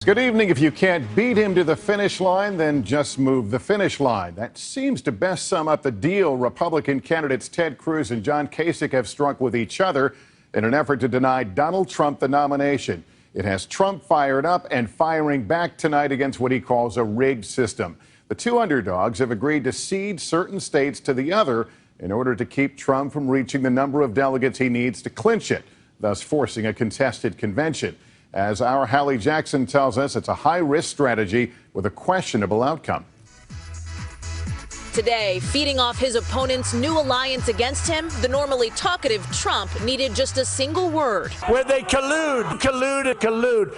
Good evening. If you can't beat him to the finish line, then just move the finish line. That seems to best sum up the deal Republican candidates Ted Cruz and John Kasich have struck with each other in an effort to deny Donald Trump the nomination. It has Trump fired up and firing back tonight against what he calls a rigged system. The two underdogs have agreed to cede certain states to the other in order to keep Trump from reaching the number of delegates he needs to clinch it, thus forcing a contested convention. As our Hallie Jackson tells us, it's a high-risk strategy with a questionable outcome. Today, feeding off his opponent's new alliance against him, the normally talkative Trump needed just a single word. Where they collude.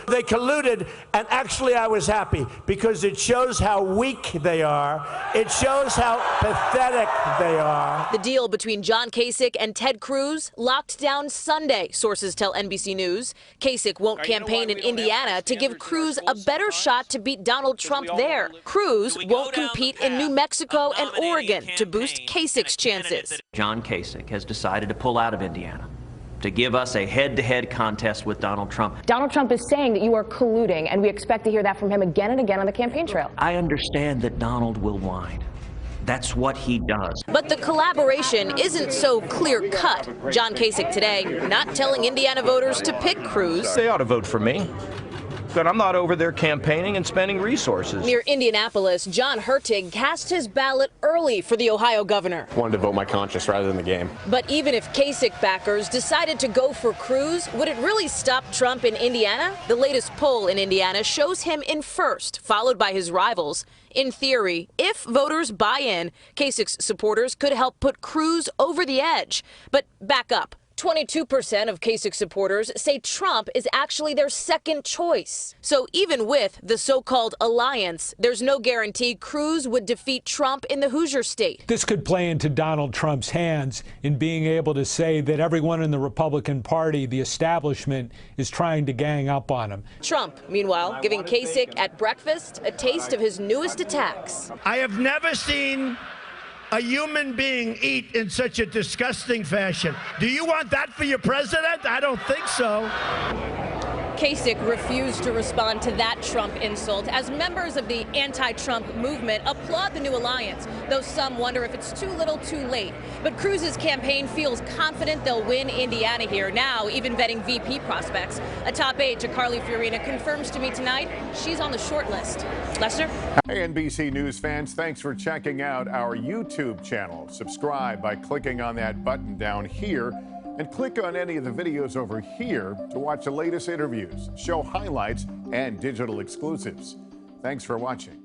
They colluded, and actually I was happy because it shows how weak they are. It shows how pathetic they are. The deal between John Kasich and Ted Cruz locked down Sunday, sources tell NBC News. Kasich won't campaign in Indiana to give Cruz a better shot to beat Donald Trump there. Cruz won't compete in New Mexico and Oregon to boost Kasich's chances. John Kasich has decided to pull out of Indiana to give us a head-to-head contest with Donald Trump. Donald Trump is saying that you are colluding, and we expect to hear that from him again and again on the campaign trail. I understand that Donald will whine. That's what he does. But the collaboration isn't so clear-cut. John Kasich today not telling Indiana voters to pick Cruz. They ought to vote for me. But I'm not over there campaigning and spending resources. Near Indianapolis, John Hurtig cast his ballot early for the Ohio governor. Wanted to vote my conscience rather than the game. But even if Kasich backers decided to go for Cruz, would it really stop Trump in Indiana? The latest poll in Indiana shows him in first, followed by his rivals. In theory, if voters buy in, Kasich's supporters could help put Cruz over the edge. But back up. 22% of Kasich supporters say Trump is actually their second choice. So even with the so-called alliance, there's no guarantee Cruz would defeat Trump in the Hoosier state. This could play into Donald Trump's hands in being able to say that everyone in the Republican Party, the establishment, is trying to gang up on him. Trump, meanwhile, giving Kasich at breakfast a taste of his newest attacks. I have never seen a human being eat in such a disgusting fashion. Do you want that for your president? I don't think so. Kasich refused to respond to that Trump insult as members of the anti-Trump movement applaud the new alliance, though some wonder if it's too little too late. But Cruz's campaign feels confident they'll win Indiana here, now even vetting VP prospects. A top aide to Carly Fiorina confirms to me tonight she's on the short list. Lester? Hey, NBC News fans, thanks for checking out our YouTube channel. Subscribe by clicking on that button down here, and click on any of the videos over here to watch the latest interviews, show highlights, and digital exclusives. Thanks for watching.